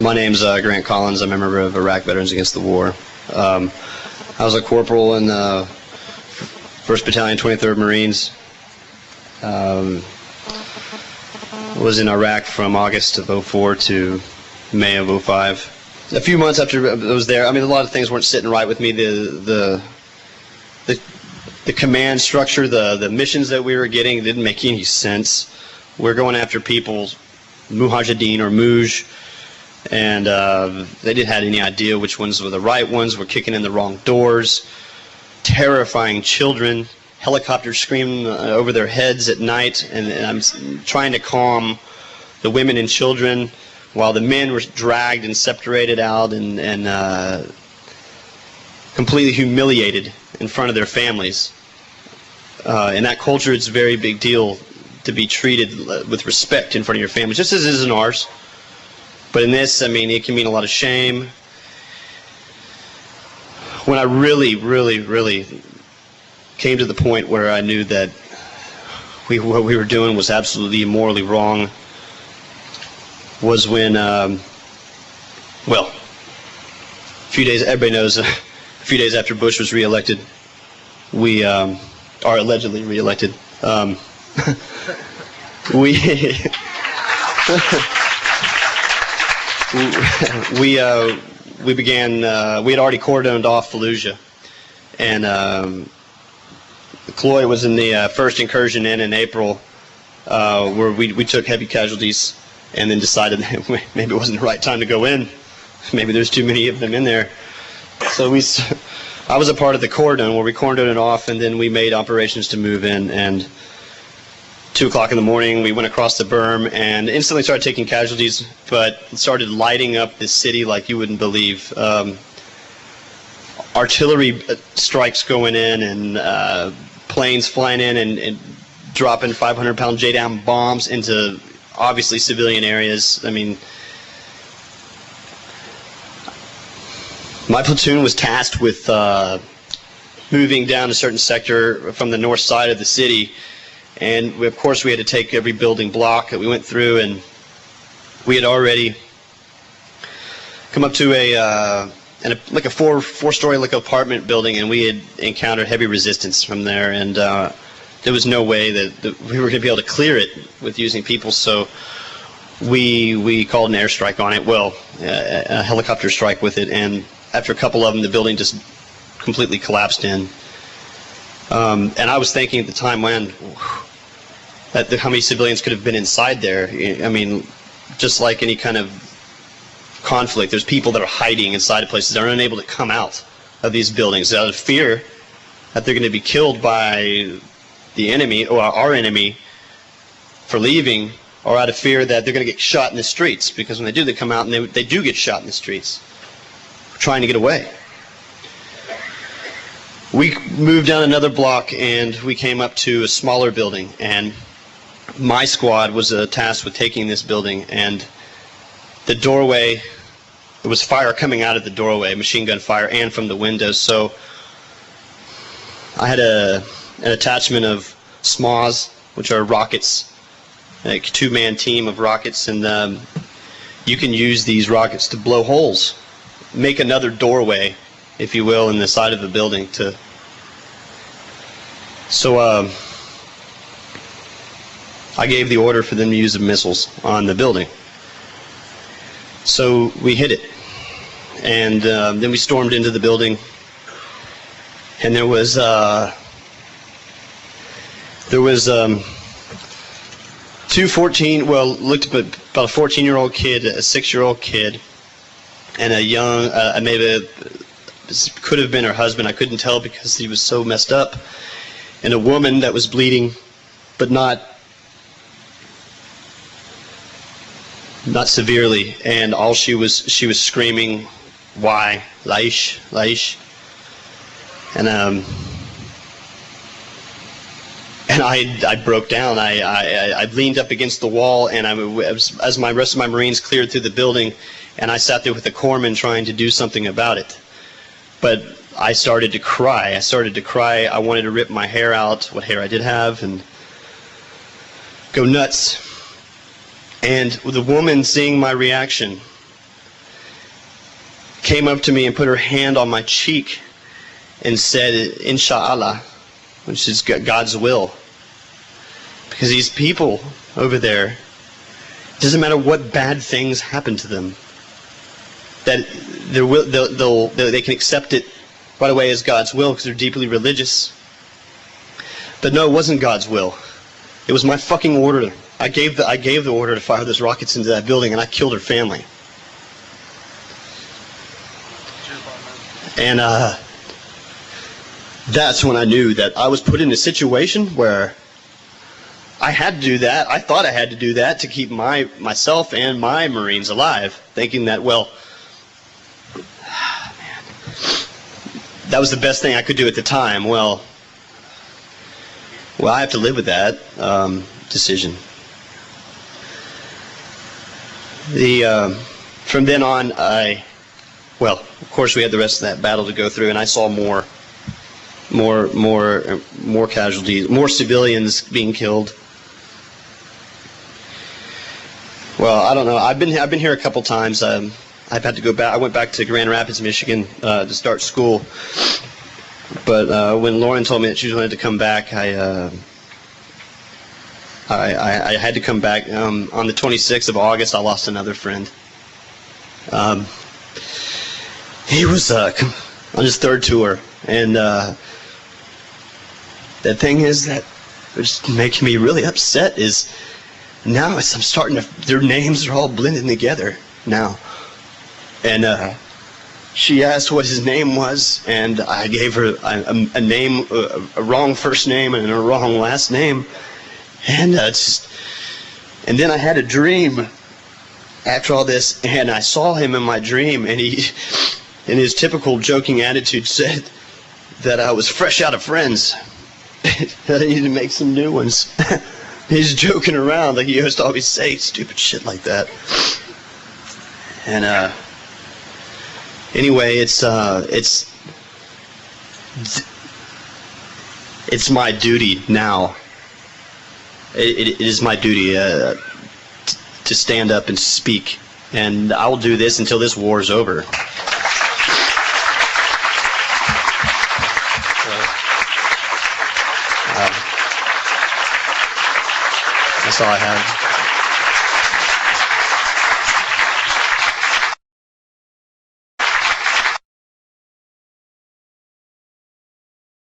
My name's Grant Collins. I'm a member of Iraq Veterans Against the War. I was a corporal in the 1st Battalion, 23rd Marines. Was in Iraq from August of '04 to May of '05. A few months after I was there, I mean, a lot of things weren't sitting right with me. The command structure, the missions that we were getting didn't make any sense. We're going after people, Mujahideen or Muj, and they didn't have any idea which ones were the right ones. We're kicking in the wrong doors, terrifying children, helicopters screaming over their heads at night, and I'm trying to calm the women and children while the men were dragged and separated out and completely humiliated in front of their families. In that culture, it's a very big deal to be treated with respect in front of your family, just as it is in ours. But in this, I mean, it can mean a lot of shame. When I really came to the point where I knew that what we were doing was absolutely immorally wrong was when, well, a few days, everybody knows, a few days after Bush was reelected, we are allegedly reelected. We began, we had already cordoned off Fallujah, and Cloy was in the first incursion in April, where we took heavy casualties and then decided that maybe it wasn't the right time to go in. Maybe there's too many of them in there. So I was a part of the cordon where we cordoned it off, and then we made operations to move in, and 2 o'clock in the morning, we went across the berm and instantly started taking casualties, but started lighting up this city like you wouldn't believe. Artillery strikes going in, and planes flying in and dropping 500-pound J-down bombs into obviously civilian areas. I mean, my platoon was tasked with moving down a certain sector from the north side of the city. And of course we had to take every building block that we went through, and we had already come up to like a four-story like apartment building, and we had encountered heavy resistance from there, and there was no way that we were going to be able to clear it with using people. So we called an airstrike on it, well, a helicopter strike with it, and after a couple of them, the building just completely collapsed in. And I was thinking at the time, man, how many civilians could have been inside there. I mean, just like any kind of conflict, there's people that are hiding inside of places that are unable to come out of these buildings out of fear that they're going to be killed by the enemy or our enemy for leaving, or out of fear that they're going to get shot in the streets, because when they do, they come out and they do get shot in the streets trying to get away. We moved down another block and we came up to a smaller building, and my squad was tasked with taking this building, and the doorway, there was fire coming out of the doorway, machine gun fire, and from the windows. So I had an attachment of SMAs, which are rockets, like a two-man team of rockets, and you can use these rockets to blow holes, make another doorway, if you will, in the side of the building. So I gave the order for them to use the missiles on the building. So we hit it, and then we stormed into the building, and there was two 14, well, looked about a 14-year-old kid, a 6-year-old kid, and a young, maybe this could have been her husband, I couldn't tell because he was so messed up, and a woman that was bleeding, but not severely, and all she was screaming, "Why, Laish, Laish," and I broke down. I leaned up against the wall, and as my rest of my Marines cleared through the building, and I sat there with the corpsman trying to do something about it. But I started to cry. I wanted to rip my hair out, what hair I did have, and go nuts. And the woman, seeing my reaction, came up to me and put her hand on my cheek and said, Inshallah, which is God's will. Because these people over there, it doesn't matter what bad things happen to them, that they can accept it right away as God's will because they're deeply religious. But no, it wasn't God's will. It was my fucking order. I gave the order to fire those rockets into that building, and I killed her family. And that's when I knew that I was put in a situation where I had to do that. I thought I had to do that to keep myself and my Marines alive, thinking that, well, man, that was the best thing I could do at the time. Well, I have to live with that decision. From then on, of course, we had the rest of that battle to go through, and I saw more casualties, more civilians being killed. Well, I don't know. I've been here a couple times. I've had to go back. I went back to Grand Rapids, Michigan, to start school. But when Lauren told me that she wanted to come back, I had to come back. On the 26th of August, I lost another friend. He was on his third tour, and the thing is that was making me really upset is now I'm starting to, their names are all blending together now. And she asked what his name was, and I gave her a name, a wrong first name and a wrong last name. And and then I had a dream after all this, and I saw him in my dream, and he, in his typical joking attitude, said that I was fresh out of friends. That I needed to make some new ones. He's joking around like he used to always say stupid shit like that. And anyway, it's my duty now. It is my duty to stand up and speak, and I will do this until this war is over. That's all I have.